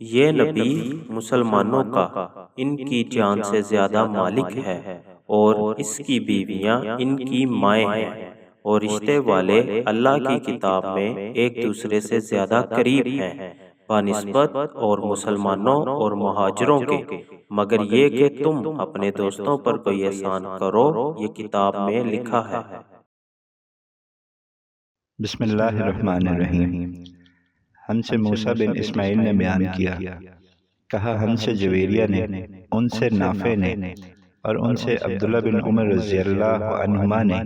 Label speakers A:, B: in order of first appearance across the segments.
A: ये नबी मुसलमानों का इनकी जान से ज्यादा मालिक है और इसकी बीवियां इनकी माएँ हैं और रिश्ते वाले अल्लाह की किताब में एक दूसरे से ज्यादा करीब हैं बानिस्बत और मुसलमानों और मुहाजिरों के, मगर ये कि तुम अपने दोस्तों पर कोई एहसान करो, ये किताब में लिखा है।
B: बिस्मिल्लाहिर्रहमानिर्रहीम। हमसे मूसा बिन इस्माइल ने बयान किया, कहा हमसे जवेरिया ने, उनसे नाफे ने और उनसे अब्दुल्ला बिन उमर रज़ियल्लाहु अन्हुमा ने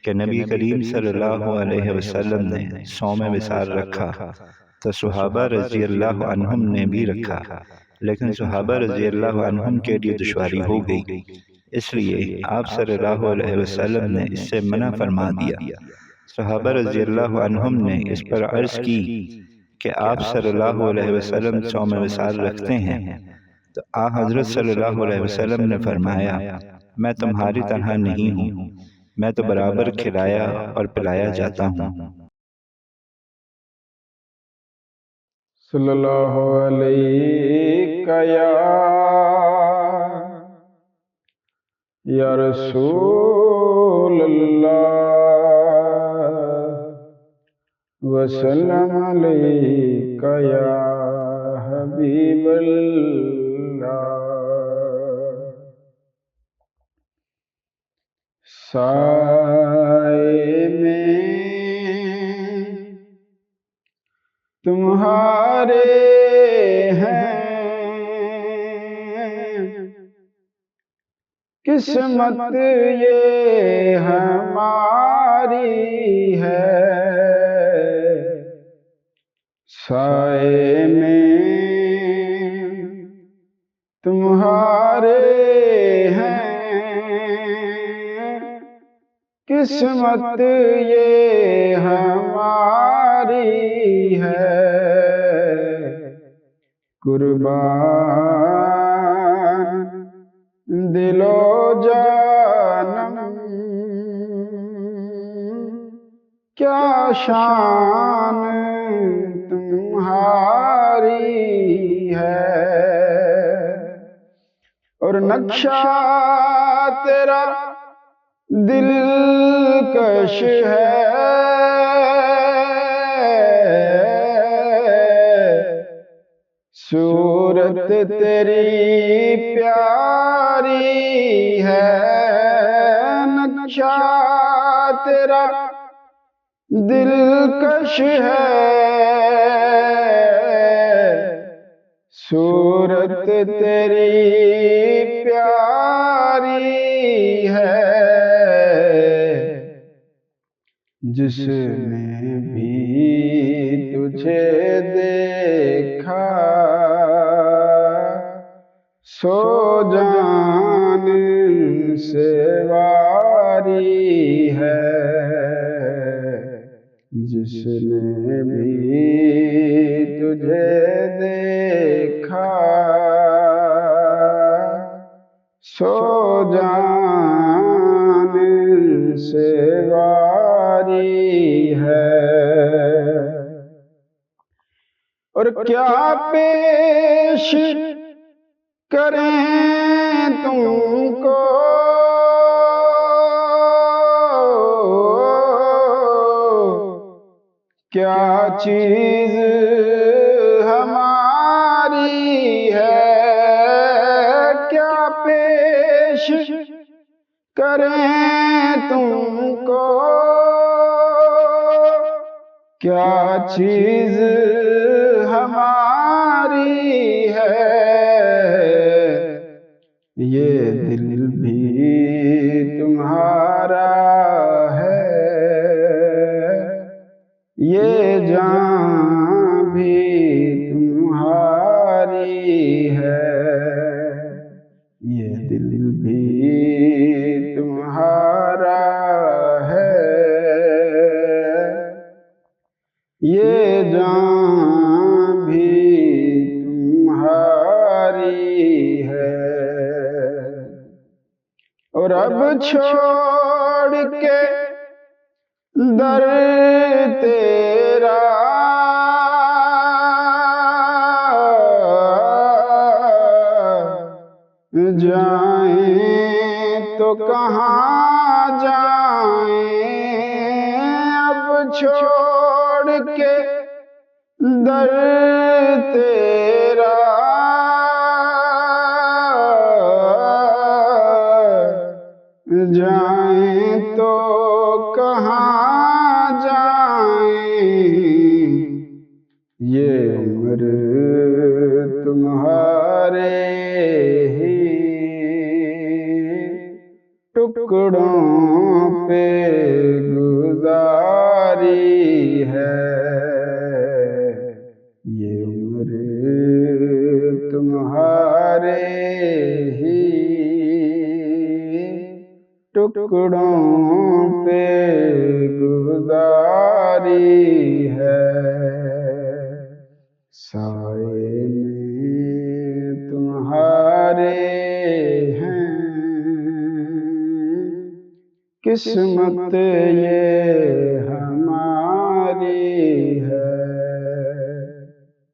B: कि नबी करीम सल्लल्लाहु अलैहि वसल्लम ने सौम विसार रखा तो सुहाबा रज़ियल्लाहु अन्हुम ने भी रखा, लेकिन सुहाबा रज़ियल्लाहु अन्हुम के लिए दुश्वारी हो गई, इसलिए आप सल्लल्लाहु अलैहि वसल्लम ने इससे मना फरमा दिया। सहाबा रज़ियल्लाहु अन्हुम ने इस पर अर्ज़ की कि आप सल्लल्लाहु अलैहि वसल्लम सौम विसार रखते हैं, तो आ हज़रत सल्लल्लाहु अलैहि वसल्लम ने फरमाया, मैं तुम्हारी तरह नहीं हूँ, मैं तो बराबर खिलाया और पिलाया जाता हूँ।
C: सल्लल्लाहु अलैहि या रसूल अल्लाह वसल्लम अलैका या हबीब अल्लाह। साए में तुम्हारे हैं किस्मत ये हमारी है, साए में तुम्हारे हैं। किस्मत ये हमारी है, कुर्बान दिलो जानम क्या शान तुम्हारी है। और नक्शा तेरा दिलकश है, सूरत तेरी प्यारी है। नक्शा तेरा दिलकश है, सूरत तेरी प्यारी है। जिसने भी तुझे देखा सो जान से वारी है। जिसने भी तुझे देखा सो जान से वारी है। और क्या पेश करें तुमको क्या चीज हमारी है। क्या पेश करें तुमको क्या चीज हमारी है। ये दिल भी तुम्हारा है, ये जान भी तुम्हारी है। ये दिल भी तुम्हारा है, ये जान भी तुम्हारी है। और अब छोड़ के दर तेरा जाएं तो कहाँ जाएं। अब छोड़ के दर तेरा जाएं तो कहाँ जाएं। ये उम्र तुम्हारे ही टुकड़ों पे गुजारी है। ये उम्र तुम्हारे ही टुकड़ों पे गुजारी है। साए में तुम्हारे हैं, किस्मत ये हमारी है।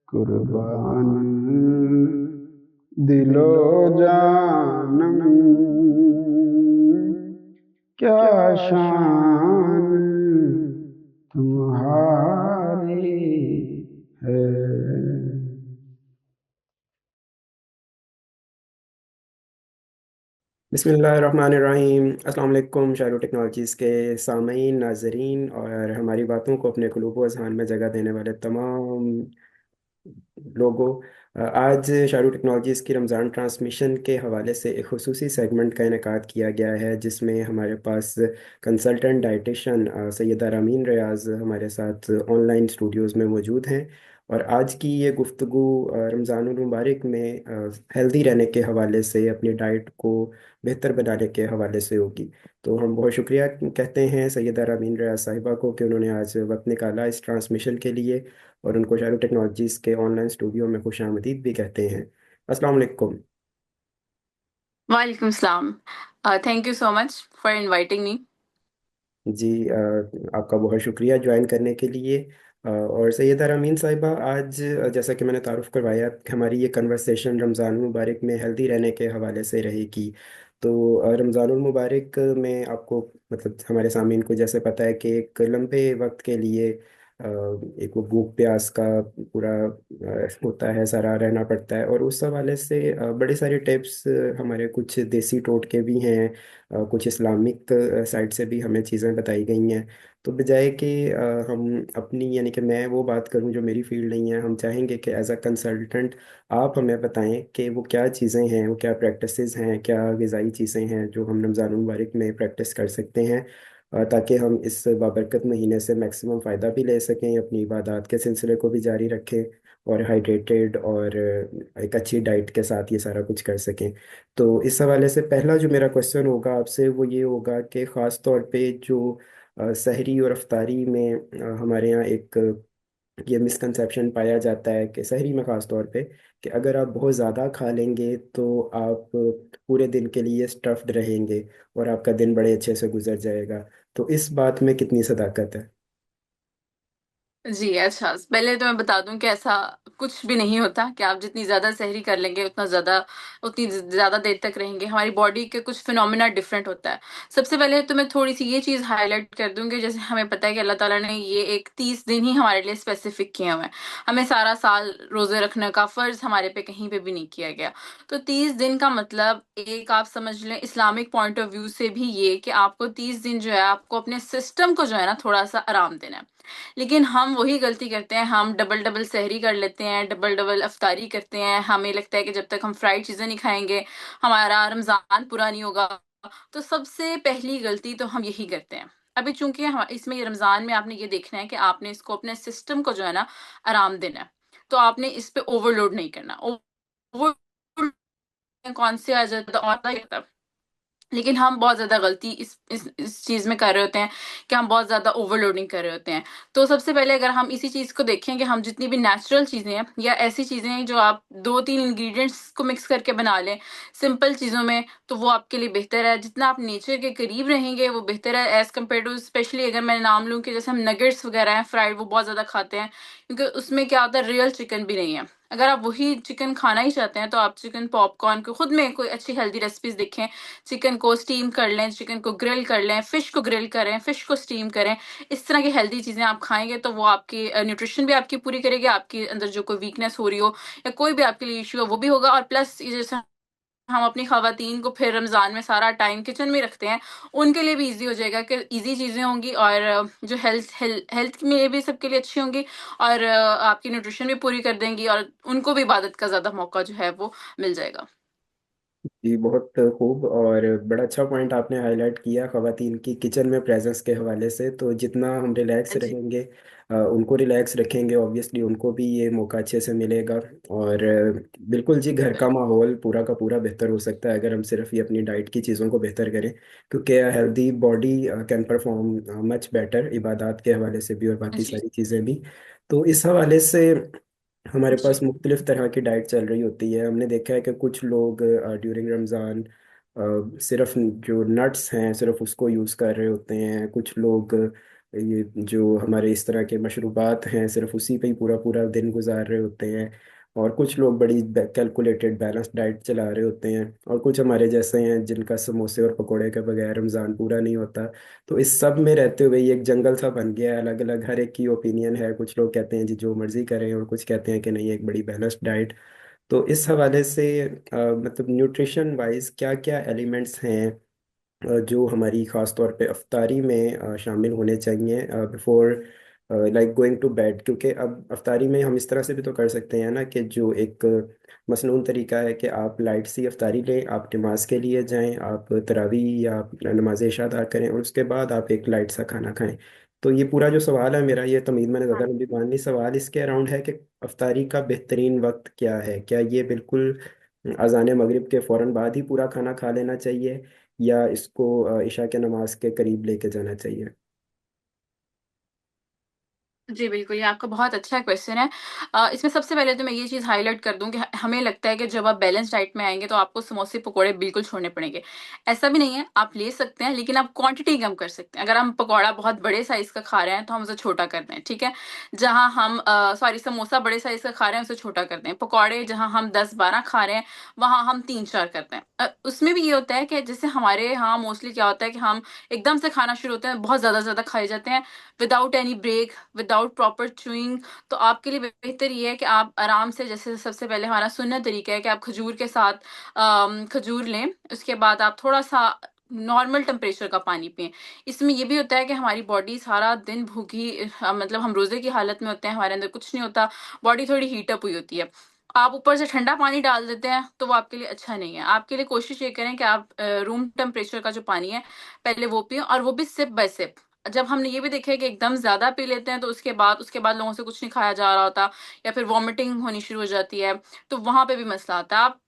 C: कुर्बान दिलो जानम क्या शान तुम्हारी है।
D: बिस्मिल्लाहिर्रहमानिर्रहीम। अस्सलाम वालेकुम शायरो टेक्नोलॉजीज़ के सामीन, नाज़रीन और हमारी बातों को अपने क़ुलूब व अज़हान में जगह देने वाले तमाम लोगों आज शारू टेक्नोलॉजीज़ की रमज़ान ट्रांसमिशन के हवाले से एक खुसूसी सेगमेंट का इनेकाद किया गया है, जिसमें हमारे पास कंसल्टेंट डाइटिशियन सैयदा रामीन रियाज हमारे साथ ऑनलाइन स्टूडियोज़ में मौजूद हैं। और आज की ये गुफ्तगू रमज़ानुल मुबारक में हेल्दी रहने के हवाले से, अपनी डाइट को बेहतर बनाने के हवाले से होगी। तो हम बहुत शुक्रिया कहते हैं सैयदा रामीन रियाज साहिबा को कि उन्होंने आज वक्त निकाला इस ट्रांसमिशन के लिए, और उनको शारू टेक्नोलॉजीज़ के ऑनलाइन स्टूडियो में खुश आमदीद भी कहते हैं। अस्सलाम वालेकुम।
E: Walaikum Salam. Thank you so much for inviting me.
D: जी, आपका बहुत शुक्रिया ज्वाइन करने के लिए। और सैयदा रामीन साहिबा, आज जैसा कि मैंने तारुफ करवाया कि हमारी ये कन्वर्सेशन रमज़ान मुबारक में हेल्दी रहने के हवाले से रहेगी। तो रमज़ान मुबारक में आपको, मतलब हमारे सामीन को जैसे पता है कि एक लंबे वक्त के लिए एक वो भूख प्यास का पूरा होता है, सारा रहना पड़ता है। और उस हवाले से बड़े सारे टिप्स, हमारे कुछ देसी टोटके भी हैं, कुछ इस्लामिक साइड से भी हमें चीज़ें बताई गई हैं। तो बजाय कि हम अपनी, यानी कि मैं वो बात करूं जो मेरी फील्ड नहीं है, हम चाहेंगे कि एज अ कंसल्टेंट आप हमें बताएं कि वो क्या चीज़ें हैं, वो क्या प्रैक्टिसेस हैं, क्या ग़िज़ाई चीज़ें हैं जो हम रमज़ान मुबारक में प्रैक्टिस कर सकते हैं, ताकि हम इस बाबरकत महीने से मैक्सिमम फ़ायदा भी ले सकें, अपनी इबादत के सिलसिले को भी जारी रखें, और हाइड्रेटेड और एक अच्छी डाइट के साथ ये सारा कुछ कर सकें। तो इस हवाले से पहला जो मेरा क्वेश्चन होगा आपसे वो ये होगा कि ख़ास तौर पे जो सहरी और अफ्तारी में हमारे यहाँ एक ये मिसकंसेप्शन पाया जाता है कि सहरी में ख़ास तौर पे, कि अगर आप बहुत ज़्यादा खा लेंगे तो आप पूरे दिन के लिए स्टफ्ड रहेंगे और आपका दिन बड़े अच्छे से गुजर जाएगा। तो इस बात में कितनी सदाकत है?
E: जी, अच्छा, पहले तो मैं बता दूँ कि ऐसा कुछ भी नहीं होता कि आप जितनी ज़्यादा सेहरी कर लेंगे, उतनी ज़्यादा देर तक रहेंगे। हमारी बॉडी के कुछ फिनोमेना डिफरेंट होता है। सबसे पहले तो मैं थोड़ी-सी ये चीज़ हाइलाइट कर दूँ कि जैसे हमें पता है कि अल्लाह ताला ने ये एक 30 दिन ही हमारे लिए स्पेसिफिक किए हुए हैं। हमें सारा साल रोज़े रखने का फ़र्ज़ हमारे पे कहीं पे भी नहीं किया गया। तो 30 दिन का मतलब एक आप समझ लें इस्लामिक पॉइंट ऑफ व्यू से भी ये कि आपको 30 दिन जो है, आपको अपने सिस्टम को जो है ना थोड़ा-सा आराम देना है। लेकिन हम वही गलती करते हैं, हम डबल-डबल सहरी कर लेते हैं, डबल-डबल इफ्तारी करते हैं। हमें लगता है कि जब तक हम फ्राइड चीज़ें नहीं खाएँगे, हमारा रमज़ान पूरा नहीं होगा। तो सबसे पहली गलती तो हम यही करते हैं। अभी चूँकि ह इसमें रमज़ान में आपने ये देखना है कि आपने इसको अपने सिस्टम को जो है ना आराम देना है। तो आपने इस पे ओवरलोड नहीं करना। ओवरलोड कौन से आ जाता है, लेकिन हम बहुत ज़्यादा गलती इस चीज़ में कर रहे होते हैं कि हम बहुत ज़्यादा ओवरलोडिंग कर रहे होते हैं। तो सबसे पहले अगर हम इसी चीज़ को देखें कि हम जितनी भी नेचुरल चीज़ें हैं या ऐसी चीज़ें हैं जो आप 2-3 इंग्रीडिएंट्स को मिक्स करके बना लें, सिंपल चीज़ों में, तो वो आपके लिए बेहतर है। जितना आप नेचर के करीब रहेंगे वो बेहतर है एज़ कम्पेयर टू, स्पेशली अगर मैं नाम लूँ कि जैसे हम नगेट्स वगैरह हैं फ्राइड, वो बहुत ज़्यादा खाते हैं, क्योंकि उसमें क्या होता है, रियल चिकन भी नहीं है। अगर आप वही चिकन खाना ही चाहते हैं तो आप चिकन पॉपकॉर्न को खुद में कोई अच्छी हेल्दी रेसिपीज़ देखें, चिकन को स्टीम कर लें, चिकन को ग्रिल कर लें, फिश को ग्रिल करें, फिश को स्टीम करें। इस तरह की हेल्दी चीज़ें आप खाएँगे तो वो आपकी न्यूट्रिशन भी आपकी पूरी करेगी, आपके अंदर जो कोई वीकनेस हो रही हो या कोई भी आपके लिए इश्यू है वो भी होगा। और प्लस ये जैसे हम अपनी ख़वातीन को फिर रमज़ान में सारा टाइम किचन में रखते हैं, उनके लिए भी ईज़ी हो जाएगा कि ईज़ी चीज़ें होंगी, और जो हेल्थ में भी सबके लिए अच्छी होंगी, और आपकी न्यूट्रिशन भी पूरी कर देंगी, और उनको भी इबादत का ज़्यादा मौका जो है वो मिल जाएगा।
D: जी, बहुत खूब, और बड़ा अच्छा पॉइंट आपने हाईलाइट किया ख़वातीन की किचन में प्रेजेंस के हवाले से। तो जितना हम रिलैक्स
E: जी।
D: रहेंगे, उनको रिलैक्स रखेंगे, ऑब्वियसली उनको भी ये मौका अच्छे से मिलेगा। और बिल्कुल जी, घर का माहौल पूरा का पूरा बेहतर हो सकता है अगर हम सिर्फ ये अपनी डाइट की चीज़ों को बेहतर करें, क्योंकि healthy body can perform much better इबादत के हवाले से भी और बाकी
E: जी,
D: सारी चीज़ें भी। तो इस हवाले से हमारे
E: जी।
D: पास मुख्तलिफ तरह की डाइट चल रही होती है। हमने देखा है कि कुछ लोग ड्यूरिंग रमज़ान सिर्फ जो नट्स हैं सिर्फ उसको यूज़ कर रहे होते हैं। कुछ लोग ये जो हमारे इस तरह के मशरूबात हैं सिर्फ उसी पे ही पूरा पूरा दिन गुजार रहे होते हैं। और कुछ लोग बड़ी कैलकुलेटेड बैलेंस डाइट चला रहे होते हैं, और कुछ हमारे जैसे हैं जिनका समोसे और पकोड़े के बगैर रमज़ान पूरा नहीं होता। तो इस सब में रहते हुए ये एक जंगल सा बन गया है, अलग अलग हर एक की ओपिनियन है। कुछ लोग कहते हैं जी जो मर्जी करें, और कुछ कहते हैं कि नहीं, एक बड़ी बैलेंस्ड डाइट। तो इस हवाले से मतलब न्यूट्रिशन वाइज क्या क्या एलिमेंट्स हैं जो हमारी ख़ास तौर पे अफ्तारी में शामिल होने चाहिए before like going to bed, क्योंकि अब अफ्तारी में हम इस तरह से भी तो कर सकते हैं ना कि जो एक मसनून तरीका है कि आप लाइट सी अफ्तारी लें, आप नमाज के लिए जाएं, आप तरावी या नमाज इशा अदा करें और उसके बाद आप एक लाइट सा खाना खाएं। तो ये पूरा जो सवाल है मेरा, ये तमीद मैंने ज़्यादा लंबी बात नहीं, सवाल इसके अराउंड है कि अफ्तारी का बेहतरीन वक्त क्या है। क्या ये बिल्कुल अज़ान मगरिब के फ़ौरन बाद ही पूरा खाना खा लेना चाहिए, या इसको इशा के नमाज के करीब लेके जाना चाहिए?
E: जी, बिल्कुल, ये आपका बहुत अच्छा क्वेश्चन है। इसमें सबसे पहले तो मैं ये चीज़ हाइलाइट कर दूँ कि हमें लगता है कि जब आप बैलेंस डाइट में आएँगे तो आपको समोसे, पकोड़े बिल्कुल छोड़ने पड़ेंगे। ऐसा भी नहीं है, आप ले सकते हैं लेकिन आप क्वांटिटी कम कर सकते हैं। अगर हम पकौड़ा बहुत बड़े साइज़ का खा रहे हैं तो हम उसे छोटा कर दें, ठीक है? जहाँ हम सॉरी, समोसा बड़े साइज़ का खा रहे हैं उसे छोटा कर दें। पकौड़े जहाँ हम 10-12 खा रहे हैं, वहाँ हम 3-4 कर दें। उसमें भी ये होता है कि जैसे हमारे यहाँ मोस्टली क्या होता है कि हम एकदम से खाना शुरू होते हैं, बहुत ज़्यादा खाए जाते हैं without any break, without proper chewing. तो आपके लिए बेहतर ये है कि आप आराम से, जैसे सबसे पहले हमारा सुन्नत तरीका है कि आप खजूर के साथ खजूर लें, उसके बाद आप थोड़ा सा नॉर्मल टेम्परेचर का पानी पिएं। इसमें ये भी होता है कि हमारी बॉडी सारा दिन भूखी, मतलब हम रोजे की हालत में होते हैं, हमारे अंदर कुछ नहीं होता, बॉडी थोड़ी हीट अप हुई होती है। आप ऊपर से ठंडा पानी डाल देते हैं तो वो आपके लिए अच्छा नहीं है। आपके लिए कोशिश ये करें कि आप रूम टेम्परेचर का जो पानी है पहले वो पिएं, और वो भी सिप बाय सिप। जब हमने ये भी देखा है कि एकदम ज़्यादा पी लेते हैं तो उसके बाद लोगों से कुछ नहीं खाया जा रहा होता, या फिर वॉमिटिंग होनी शुरू हो जाती है, तो वहाँ पे भी मसला आता है। आप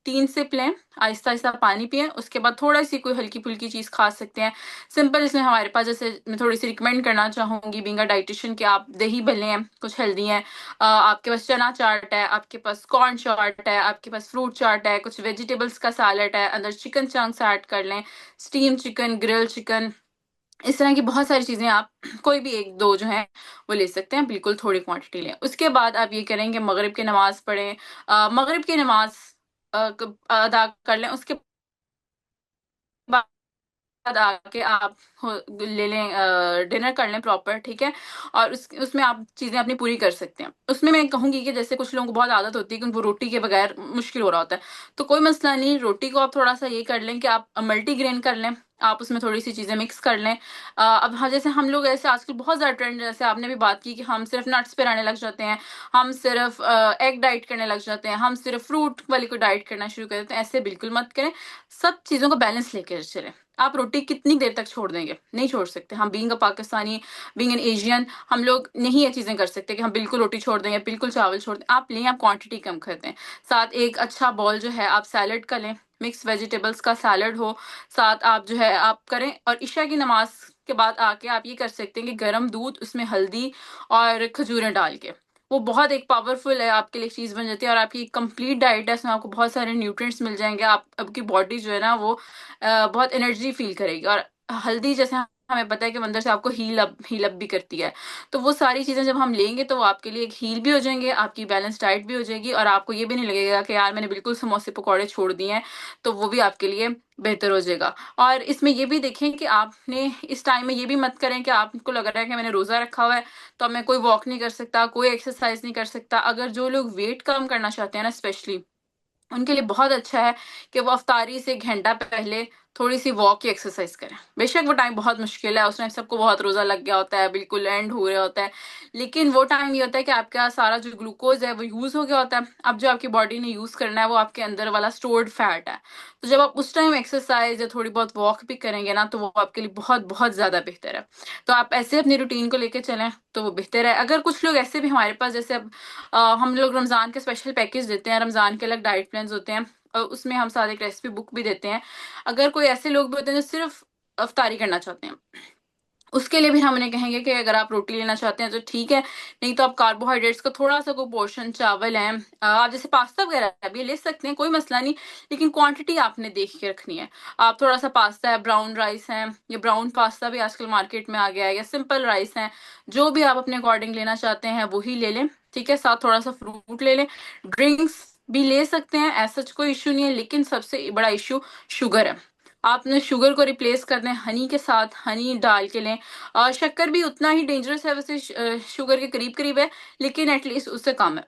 E: 3 सिप लें, आहिस्ता-आहिस्ता पानी पिएँ, उसके बाद थोड़ा-सी कोई हल्की-फुल्की चीज़ खा सकते हैं। सिंपल इसमें हमारे पास, जैसे मैं थोड़ी-सी रिकमेंड करना चाहूँगी बीइंग अ डायटीशियन, कि आप दही भल्ले हैं, कुछ हेल्दी हैं। आपके पास चना चाट है, आपके पास कॉर्न चाट है, आपके पास फ्रूट चाट है, कुछ वेजिटेबल्स का सैलेड है, अंदर चिकन चंक्स ऐड कर लें, स्टीम चिकन, ग्रिल चिकन, इस तरह की बहुत सारी चीज़ें आप कोई भी 1-2 जो हैं वो ले सकते हैं, बिल्कुल थोड़ी क्वांटिटी लें। उसके बाद आप ये करें कि मगरिब की नमाज़ पढ़ें, मगरिब की नमाज़ अदा कर लें, उसके बाद आके आप ले लें, डिनर कर लें प्रॉपर, ठीक है? और उसमें आप चीज़ें अपनी पूरी कर सकते हैं। उसमें मैं कहूँगी कि जैसे कुछ लोगों को बहुत आदत होती है कि उनको रोटी के बगैर मुश्किल हो रहा होता है, तो कोई मसला नहीं, रोटी को आप थोड़ा-सा ये कर लें कि आप मल्टीग्रेन कर लें, आप उसमें थोड़ी-सी चीज़ें मिक्स कर लें। अब हाँ, जैसे हम लोग ऐसे आजकल बहुत ज़्यादा ट्रेंड, जैसे आपने भी बात की कि हम सिर्फ़ नट्स पे रहने लग जाते हैं, हम सिर्फ़ एग डाइट करने लग जाते हैं, हम सिर्फ़ फ्रूट वाली कोई डाइट करना शुरू कर देते हैं, ऐसे बिल्कुल मत करें। सब चीज़ों को बैलेंस लेके चलें। आप रोटी कितनी देर तक छोड़ देंगे? नहीं छोड़ सकते। हम being a Pakistani, being an Asian, हम लोग नहीं ये चीज़ें कर सकते कि हम बिल्कुल रोटी छोड़ दें या बिल्कुल चावल छोड़ दें। आप लें, आप क्वांटिटी कम कर दें। साथ एक अच्छा बाउल जो है आप सैलेड का लें, मिक्स वेजिटेबल्स का सैलेड हो, साथ आप जो है आप करें, और इशा की नमाज़ के बाद आके आप ये कर सकते हैं कि गरम दूध, उसमें हल्दी और खजूरें डाल के, वो बहुत एक पावरफुल है आपके लिए चीज़ बन जाती है, और आपकी कंप्लीट डाइट है, उसमें आपको बहुत सारे न्यूट्रिएंट्स मिल जाएँगे। आप आपकी बॉडी जो है ना वो बहुत एनर्जी फ़ील करेगी, और हल्दी जैसे हमें पता है कि वो अंदर से आपको हील अप भी करती है। तो वो सारी चीज़ें जब हम लेंगे तो वो आपके लिए एक हील भी हो जाएँगे, आपकी बैलेंस डाइट भी हो जाएगी, और आपको ये भी नहीं लगेगा कि यार मैंने बिल्कुल समोसे पकौड़े छोड़ दिए हैं, तो वो भी आपके लिए बेहतर हो जाएगा। और इसमें ये भी देखें कि आपने इस टाइम में ये भी मत करें कि आपको लग रहा है कि मैंने रोज़ा रखा हुआ है, तो अब मैं कोई वॉक नहीं कर सकता, कोई एक्सरसाइज़ नहीं कर सकता। अगर जो लोग वेट कम करना चाहते हैं ना स्पेशली, उनके लिए बहुत अच्छा है कि वो अफ्तारी से 1 घंटा पहले थोड़ी-सी वॉक या एक्सरसाइज़ करें। बेशक वो टाइम बहुत मुश्किल है, उस टाइम सबको बहुत रोज़ा लग गया होता है, बिल्कुल एंड हो रहा होता है। लेकिन वो टाइम ये होता है कि आपका सारा जो ग्लूकोज़ है वो यूज़ हो गया होता है। अब जो आपकी बॉडी ने यूज़ करना है वो आपके अंदर वाला स्टोर्ड फैट है। तो जब आप उस टाइम एक्सरसाइज़ या थोड़ी बहुत वॉक भी करेंगे ना, तो वो आपके लिए बहुत ज़्यादा बेहतर है। तो आप ऐसे अपनी रूटीन को लेके चलें तो वो बेहतर है। अगर कुछ लोग ऐसे भी हमारे पास, जैसे अब हम लोग रमज़ान के स्पेशल पैकेज देते हैं, रमज़ान के अलग डाइट प्लान्स होते हैं, उसमें हम साथ एक रेसिपी बुक भी देते हैं। अगर कोई ऐसे लोग भी होते हैं जो सिर्फ़ इफ्तारी करना चाहते हैं, उसके लिए भी हम उन्हें कहेंगे कि अगर आप रोटी लेना चाहते हैं तो ठीक है, नहीं तो आप कार्बोहाइड्रेट्स का थोड़ा-सा कोई पोर्शन, चावल है, आप जैसे पास्ता वगैरह भी ले सकते हैं, कोई मसला नहीं, लेकिन क्वांटिटी आपने देख के रखनी है। आप थोड़ा-सा पास्ता है, ब्राउन राइस है, या ब्राउन पास्ता भी आजकल मार्केट में आ गया है, या सिंपल राइस है, जो भी आप अपने अकॉर्डिंग लेना चाहते हैं वो ही ले लें, ठीक है? साथ थोड़ा-सा फ्रूट ले लें, ड्रिंक्स भी ले सकते हैं, ऐसा कोई इश्यू नहीं है, लेकिन सबसे बड़ा इश्यू शुगर है। आपने शुगर को रिप्लेस कर दें हनी के साथ, हनी डाल के लें। शक्कर भी उतना ही डेंजरस है वैसे, शुगर के करीब-करीब है, लेकिन एटलीस्ट उससे कम है।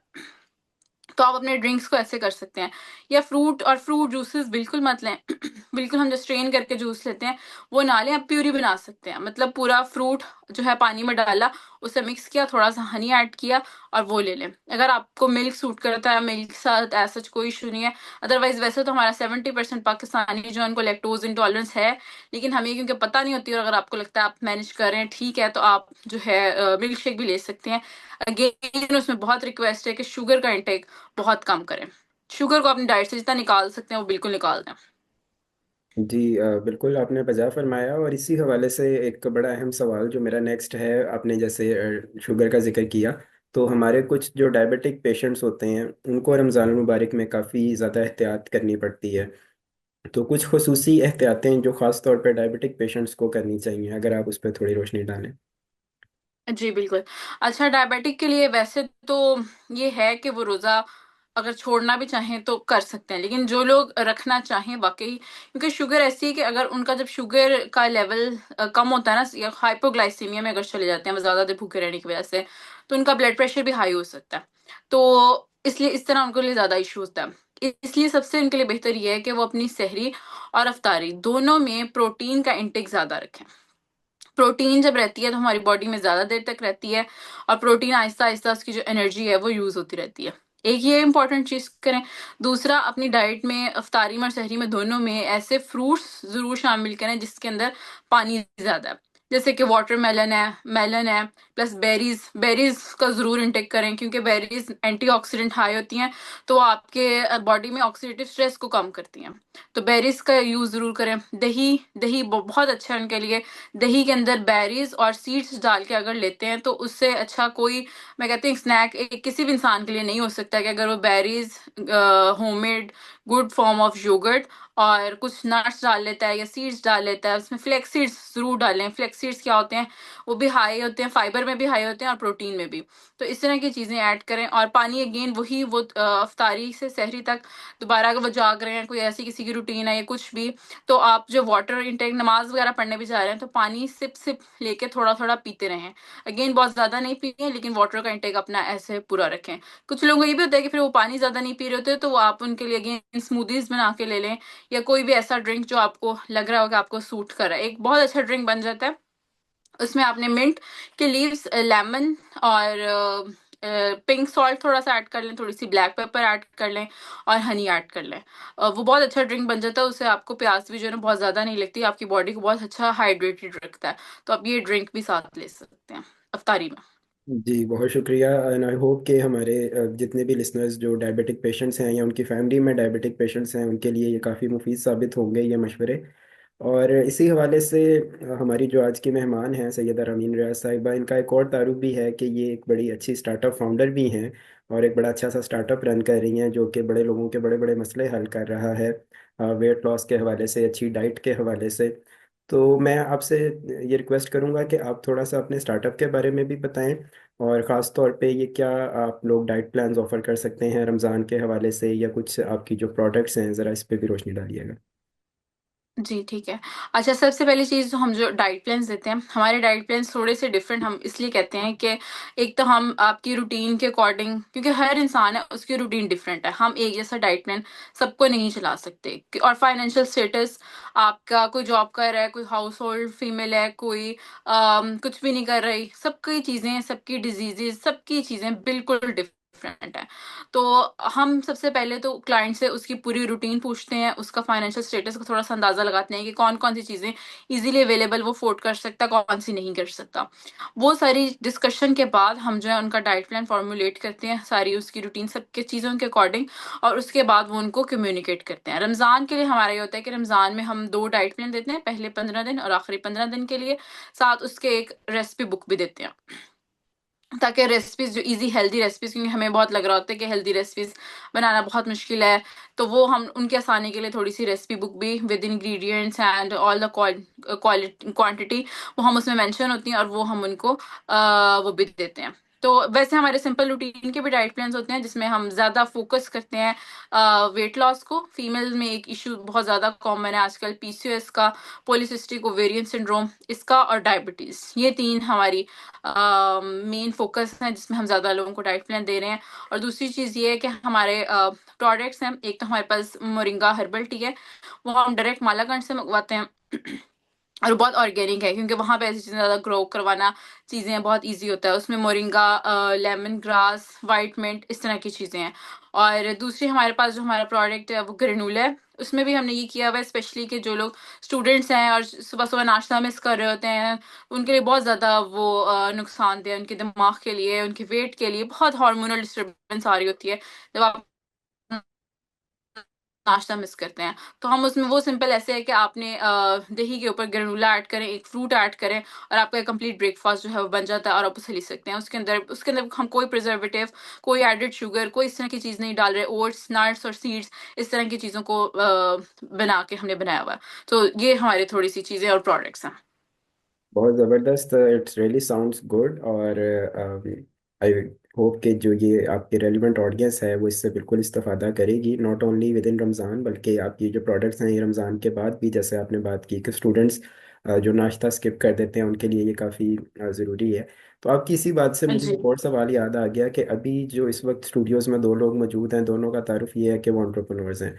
E: तो आप अपने ड्रिंक्स को ऐसे कर सकते हैं। या फ्रूट जूसेस बिल्कुल मत लें। बिल्कुल हम जो स्ट्रेन करके जूस लेते हैं वो ना लें, आप प्यूरी बना सकते हैं। मतलब पूरा फ्रूट जो है पानी में डाला, उसे मिक्स किया, थोड़ा सा हनी ऐड किया और वो ले लें। अगर आपको मिल्क सूट करता है, मिल्क के साथ ऐसा कोई इशू नहीं है। अदरवाइज वैसे तो हमारा 70% पाकिस्तानी जो है उनको लैक्टोज इंटॉलरेंस है, लेकिन हमें क्योंकि पता नहीं होती, और अगर आपको लगता है आप मैनेज कर रहे हैं ठीक है, तो आप जो है मिल्क शेक भी ले सकते हैं। अगेन उसमें बहुत रिक्वेस्ट है कि शुगर का इंटेक बहुत कम करें। शुगर को अपनी डाइट से जितना निकाल सकते हैं वो बिल्कुल निकाल दें।
D: जी बिल्कुल आपने वजह फरमाया, और इसी हवाले से एक बड़ा अहम सवाल जो मेरा नेक्स्ट है, आपने जैसे शुगर का जिक्र किया, तो हमारे कुछ जो डायबिटिक पेशेंट्स होते हैं उनको रमज़ान मुबारक में काफ़ी ज़्यादा एहतियात करनी पड़ती है। तो कुछ खुसूसी एहतियातें जो ख़ास तौर पर डायबिटिक पेशेंट्स को करनी चाहिए, अगर आप उस पर थोड़ी रोशनी डालें।
E: जी, बिल्कुल। अच्छा, डायबिटिक के लिए वैसे तो ये है कि वो रोज़ा अगर छोड़ना भी चाहें तो कर सकते हैं, लेकिन जो लोग रखना चाहें वाक़ई, क्योंकि शुगर ऐसी है कि अगर उनका जब शुगर का लेवल कम होता है ना, या हाइपोग्लाइसीमिया में अगर चले जाते हैं वो ज़्यादा देर भूखे रहने की वज़ह से, तो उनका ब्लड प्रेशर भी हाई हो सकता है। तो इसलिए इस तरह उनके लिए ज़्यादा इश्यू होता है। इसलिए सबसे उनके लिए बेहतर ये है कि वो अपनी सहरी और इफ्तारी दोनों में प्रोटीन का इंटेक ज़्यादा रखें। प्रोटीन जब रहती है तो हमारी बॉडी में ज़्यादा देर तक रहती है, और प्रोटीन आहिस्ता-आहिस्ता उसकी जो एनर्जी है वो यूज़ होती रहती है। एक ये इम्पोर्टेंट चीज़ करें। दूसरा, अपनी डाइट में इफ्तारी में और सहरी में दोनों में ऐसे फ्रूट्स ज़रूर शामिल करें जिसके अंदर पानी ज़्यादा है। जैसे कि वाटरमेलन है, मेलन है, प्लस बेरीज़। बेरीज़ का ज़रूर इंटेक करें क्योंकि बेरीज़ एंटीऑक्सीडेंट हाई होती हैं, तो आपके बॉडी में ऑक्सीडेटिव स्ट्रेस को कम करती हैं। तो बेरीज़ का यूज़ ज़रूर करें। दही दही बहुत अच्छा है उनके लिए। दही के अंदर बेरीज और सीड्स डाल के अगर लेते हैं तो उससे अच्छा कोई, मैं कहती हूँ, स्नैक एक किसी भी इंसान के लिए नहीं हो सकता कि अगर वो berries homemade good form of yoghurt और कुछ नट्स डाल लेता है या सीड्स डाल लेता है। उसमें फ्लेक्स सीड्स जरूर डालें। फ्लेक्स सीड्स क्या होते हैं, वो भी हाई होते हैं, फाइबर में भी हाई होते हैं और प्रोटीन में भी। तो इस तरह की चीजें ऐड करें। और पानी अगेन वही, वो अफ्तारी से सहरी तक दोबारा अगर वो जाग रहे हैं, कोई ऐसी किसी की रूटीन है या कुछ भी, तो आप जो वाटर इंटेक, नमाज वगैरह पढ़ने भी जा रहे हैं, तो पानी सिप सिप लेके थोड़ा थोड़ा पीते रहें। अगेन बहुत ज्यादा नहीं पिए, लेकिन वाटर का इंटेक अपना ऐसे पूरा रखें। कुछ लोगों को ये भी होता है कि फिर वो पानी ज्यादा नहीं पी रहे होते, तो वो आप उनके लिए अगेन स्मूदीज बना के ले लें, या कोई भी ऐसा ड्रिंक जो आपको लग रहा हो कि आपको सूट कर रहा है। एक बहुत अच्छा ड्रिंक बन जाता है, उसमें आपने मिंट के लीव्स, लेमन और पिंक सॉल्ट थोड़ा सा ऐड कर लें, थोड़ी सी ब्लैक पेपर ऐड कर लें और हनी ऐड कर लें। वो बहुत अच्छा ड्रिंक बन जाता है। उससे आपको प्यास भी जो है ना बहुत ज़्यादा नहीं लगती, आपकी बॉडी को बहुत अच्छा हाइड्रेटेड रखता है। तो आप ये ड्रिंक भी साथ ले सकते हैं अफ्तारी में।
D: जी बहुत शुक्रिया, एंड आई होप कि हमारे जितने भी लिसनर्स जो डायबिटिक पेशेंट्स हैं या उनकी फैमिली में डायबिटिक पेशेंट्स हैं, उनके लिए ये काफ़ी मुफीद साबित होंगे ये मशवरे। और इसी हवाले से हमारी जो आज की मेहमान हैं सैयदा रमीन रियाज साहिबा, इनका एक और तारुफ भी है कि ये एक बड़ी अच्छी स्टार्टअप फाउंडर भी हैं, और एक बड़ा अच्छा सा स्टार्टअप रन कर रही हैं जो कि बड़े लोगों के बड़े बड़े मसले हल कर रहा है, वेट लॉस के हवाले से, अच्छी डाइट के हवाले से। तो मैं आपसे ये रिक्वेस्ट करूंगा कि आप थोड़ा सा अपने स्टार्टअप के बारे में भी बताएं, और ख़ास तौर पे ये क्या आप लोग डाइट प्लान्स ऑफर कर सकते हैं रमज़ान के हवाले से, या कुछ आपकी जो प्रोडक्ट्स हैं ज़रा इस पे भी रोशनी डालिएगा।
E: जी, ठीक है। अच्छा, सबसे पहली चीज़, तो हम जो डाइट प्लान्स देते हैं, हमारे डाइट प्लान्स थोड़े से डिफरेंट हम इसलिए कहते हैं कि एक तो हम आपकी रूटीन के अकॉर्डिंग, क्योंकि हर इंसान है उसकी रूटीन डिफरेंट है, हम एक जैसा डाइट प्लान सबको नहीं चला सकते। और फाइनेंशियल स्टेटस, आपका कोई जॉब कर रहा है, कोई हाउस होल्ड फीमेल है, कोई कुछ भी नहीं कर रही, सबकी चीज़ें, सबकी डिजीजेज, सबकी चीज़ें बिल्कुल डिफरेंट है। तो हम सबसे पहले तो क्लाइंट से उसकी पूरी रूटीन पूछते हैं, उसका फाइनेंशियल स्टेटस का थोड़ा सा अंदाजा लगाते हैं कि कौन कौन सी चीजें इजीली अवेलेबल वो अफोर्ड कर सकता है, कौन सी नहीं कर सकता। वो सारी डिस्कशन के बाद हम जो है उनका डाइट प्लान फॉर्मुलेट करते हैं, सारी उसकी रूटीन सबके चीज़ों के अकॉर्डिंग, और उसके बाद वो उनको कम्युनिकेट करते हैं। रमज़ान के लिए हमारा ये होता है कि रमज़ान में हम 2 डाइट प्लान देते हैं, पहले 15 दिन और आखिरी 15 दिन के लिए, साथ उसके एक रेसिपी बुक भी देते हैं, ताकि रेसिपीज जो इजी हेल्दी रेसिपीज, क्योंकि हमें बहुत लग रहा होता है कि हेल्दी रेसिपीज बनाना बहुत मुश्किल है, तो वो हम उनके आसानी के लिए थोड़ी सी रेसिपी बुक भी with ingredients and all the quality quantity वो हम उसमें मेंशन होती हैं, और वो हम उनको वो भी देते हैं। तो वैसे हमारे सिंपल रूटीन के भी डाइट प्लान्स होते हैं जिसमें हम ज़्यादा फोकस करते हैं वेट लॉस को। फीमेल में एक इशू बहुत ज़्यादा कॉमन है आजकल, पीसीओएस का, पॉलीसिस्टिक ओवेरियन सिंड्रोम इसका, और डायबिटीज़। ये तीन हमारी मेन फोकस हैं जिसमें हम ज़्यादा लोगों को डाइट प्लान दे रहे हैं। और दूसरी चीज़ ये है कि हमारे प्रोडक्ट्स हैं, एक तो हमारे पास मोरिंगा हर्बल टी है, वो हम डायरेक्ट मालाकंड से मंगवाते हैं और वो बहुत ऑर्गेनिक है क्योंकि वहाँ पे ऐसी चीज़ें ज़्यादा ग्रो करवाना चीज़ें बहुत इजी होता है। उसमें moringa, lemon grass, white mint, इस तरह की चीज़ें हैं। और दूसरी हमारे पास जो हमारा प्रोडक्ट है वो ग्रेनुला है। उसमें भी हमने ये किया हुआ है स्पेशली कि जो लोग स्टूडेंट्स हैं और सुबह सुबह नाश्ता मिस कर रहे होते हैं, उनके लिए बहुत ज़्यादा वो नुकसानदेह है, उनके दिमाग के लिए, उनके वेट के लिए बहुत हार्मोनल डिस्टर्बेंस आ रही होती है जब आप नाश्ता मिस करते हैं। तो हम उसमें वो सिंपल ऐसे है कि आपने दही के ऊपर ग्रेनुला ऐड करें, एक फ्रूट ऐड करें, और आपका कंप्लीट ब्रेकफास्ट जो है वो बन जाता है और आप उसे ले सकते हैं। उसके अंदर हम कोई प्रिजर्वेटिव, कोई एडेड शुगर, कोई इस तरह की चीज़ नहीं डाल रहे। ओट्स, नट्स और सीड्स, इस तरह की चीज़ों को बना के हमने बनाया हुआ है। तो ये हमारी थोड़ी सी चीज़ें और प्रोडक्ट्स हैं।
D: बहुत ज़बरदस्त, इट्स रियली साउंड्स गुड। और आई होप कि जो ये आपके रेलिवेंट ऑडियंस है वो इससे बिल्कुल इस्तेफादा करेगी, not only with in Ramzan बल्कि आपकी जो प्रोडक्ट्स हैं ये रमज़ान के बाद भी, जैसे आपने बात की कि स्टूडेंट्स जो नाश्ता स्किप कर देते हैं उनके लिए ये काफ़ी ज़रूरी है। तो आपकी इसी बात से मुझे
E: जी।
D: एक और सवाल याद आ गया कि अभी जो इस वक्त स्टूडियोज़ में दो लोग मौजूद हैं, दोनों का तारुफ ये है कि वो एंटरप्रेन्योर्स हैं।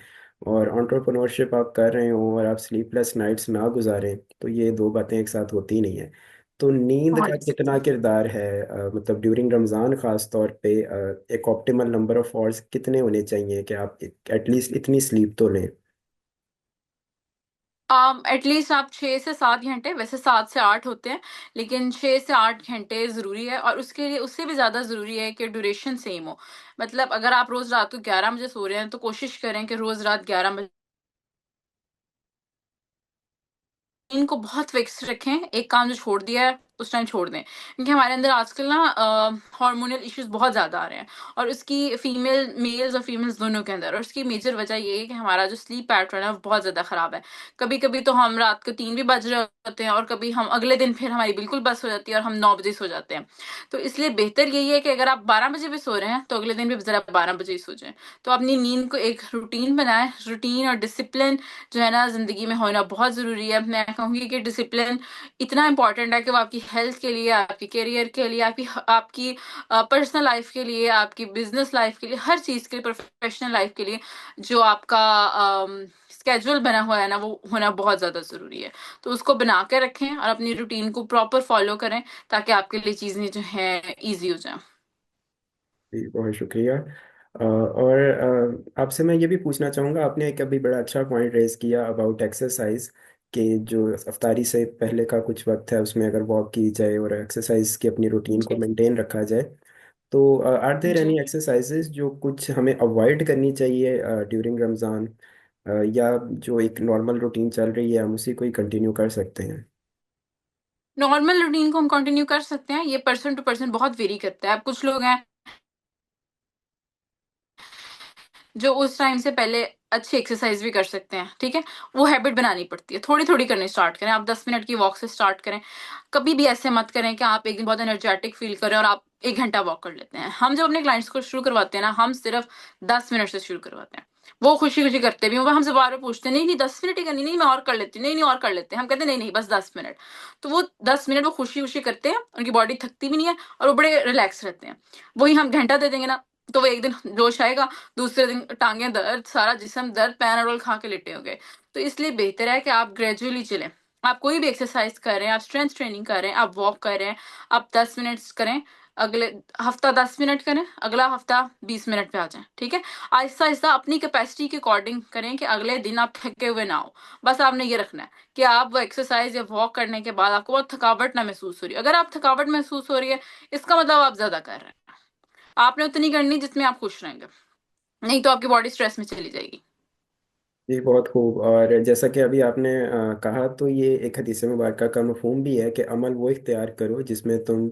D: और एंटरप्रेन्योरशिप आप कर रहे हो और आप स्लीपलेस नाइट्स ना गुजारें, तो ये दो बातें एक साथ होती नहीं है। तो नींद का
E: बहुत।
D: कितना किरदार है, मतलब ड्यूरिंग रमज़ान ख़ास तौर पे, एक ऑप्टिमल नंबर ऑफ आवर्स कितने होने चाहिए कि आप एटलीस्ट इतनी स्लीप तो लें?
E: एटलीस्ट आप 6 से 7 घंटे, वैसे 7 से 8 होते हैं, लेकिन 6 से 8 घंटे ज़रूरी है। और उसके लिए उससे भी ज़्यादा ज़रूरी है कि ड्यूरेशन सेम हो। मतलब अगर आप रोज़ रात को 11 बजे सो रहे हैं तो कोशिश करें कि रोज़ रात 11 बजे इनको बहुत फिक्स रखें। एक काम जो छोड़ दिया है उस टाइम छोड़ दें, क्योंकि हमारे अंदर आजकल ना हार्मोनल इश्यूज बहुत ज़्यादा आ रहे हैं, और उसकी फीमेल मेल्स और फीमेल्स दोनों के अंदर। और उसकी मेजर वजह ये है कि हमारा जो स्लीप पैटर्न है वो बहुत ज़्यादा ख़राब है। कभी कभी तो हम रात को 3 भी बज रहे होते हैं, और कभी हम अगले दिन फिर हमारी बिल्कुल बस हो जाती है और हम 9 बजे सो जाते हैं। तो इसलिए बेहतर यही है कि अगर आप 12 बजे भी सो रहे हैं तो अगले दिन भी ज़रा 12 बजे ही सो जाएं। तो अपनी नींद को एक रूटीन बनाएं। रूटीन और डिसिप्लिन जो है ना ज़िंदगी में होना बहुत ज़रूरी है। मैं कहूँगी कि डिसिप्लिन इतना इम्पोर्टेंट है कि वो आपकी हेल्थ के लिए, आपके करियर के लिए, आपकी आपकी पर्सनल लाइफ के लिए, आपकी बिजनेस लाइफ के लिए, हर चीज़ के लिए, प्रोफेशनल लाइफ के लिए, जो आपका स्केड्यूल बना हुआ है ना, वो होना बहुत ज़्यादा ज़रूरी है। तो उसको बना के रखें और अपनी रूटीन को प्रॉपर फॉलो करें, ताकि आपके लिए चीज़ें जो हैं ईजी हो जाएं।
D: जी, बहुत शुक्रिया। और आपसे मैं ये भी पूछना चाहूँगा, आपने एक अभी बड़ा अच्छा पॉइंट रेज किया अबाउट एक्सरसाइज, कि जो अफ्तारी से पहले का कुछ वक्त है उसमें अगर वॉक की जाए और एक्सरसाइज की अपनी रूटीन को
E: जी।
D: मेंटेन रखा जाए, तो आर देयर
E: जी।
D: एनी एक्सरसाइजेज जो कुछ हमें अवॉइड करनी चाहिए ड्यूरिंग रमज़ान, या जो एक नॉर्मल रूटीन चल रही है हम उसी को ही कंटिन्यू कर सकते हैं?
E: नॉर्मल रूटीन को हम कंटिन्यू कर सकते हैं। ये पर्सन टू पर्सन बहुत वेरी करता है। अब कुछ लोग हैं जो उस टाइम से पहले अच्छी एक्सरसाइज भी कर सकते हैं, ठीक है? वो हैबिट बनानी पड़ती है, थोड़ी-थोड़ी करनी स्टार्ट करें। आप 10 मिनट की वॉक से स्टार्ट करें। कभी भी ऐसे मत करें कि आप एक दिन बहुत एनर्जेटिक फ़ील कर रहे हैं और आप 1 घंटा वॉक कर लेते हैं। हम जब अपने क्लाइंट्स को शुरू करवाते हैं ना, हम सिर्फ 10 मिनट से शुरू करवाते हैं। वो खुशी-खुशी करते भी हैं, वो हमसे बार-बार पूछते हैं, "नहीं-नहीं 10 मिनट ही करनी, नहीं मैं और कर लेती हूँ, नहीं-नहीं और कर लेते हैं।" हम कहते हैं, "नहीं-नहीं बस 10 मिनट।" तो वो 10 मिनट वो खुशी-खुशी करते हैं, उनकी बॉडी थकती भी नहीं है और वो बड़े रिलैक्स रहते हैं। वही हम घंटा दे देंगे ना, तो वो एक दिन जोश आएगा, दूसरे दिन टाँगें दर्द, सारा जिस्म दर्द, पैराडोल खा के लेटे होंगे। तो इसलिए बेहतर है कि आप ग्रेजुअली चलें। आप कोई भी एक्सरसाइज़ कर रहे हैं, आप स्ट्रेंथ ट्रेनिंग कर रहे हैं, आप वॉक कर रहे हैं, आप 10 मिनट्स करें, अगले हफ्ता 10 मिनट करें, अगला हफ्ता 20 मिनट पे आ जाएँ, ठीक है? आहिस्ता-आहिस्ता अपनी कैपेसिटी के अकॉर्डिंग करें कि अगले दिन आप थके हुए ना हो। बस आपने ये रखना है कि आप वो एक्सरसाइज़ या वॉक करने के बाद आपको बहुत थकावट ना महसूस हो रही है। अगर आप थकावट महसूस हो रही है, इसका मतलब आप ज़्यादा कर रहे हैं। आपने उतनी करनी जितने आप खुश रहेंगे, नहीं तो आपकी बॉडी स्ट्रेस में चली जाएगी।
D: जी, बहुत खूब। और जैसा कि अभी आपने कहा, तो ये एक हदीस मुबारक का मफहूम भी है कि अमल वो इख्तियार करो जिसमें तुम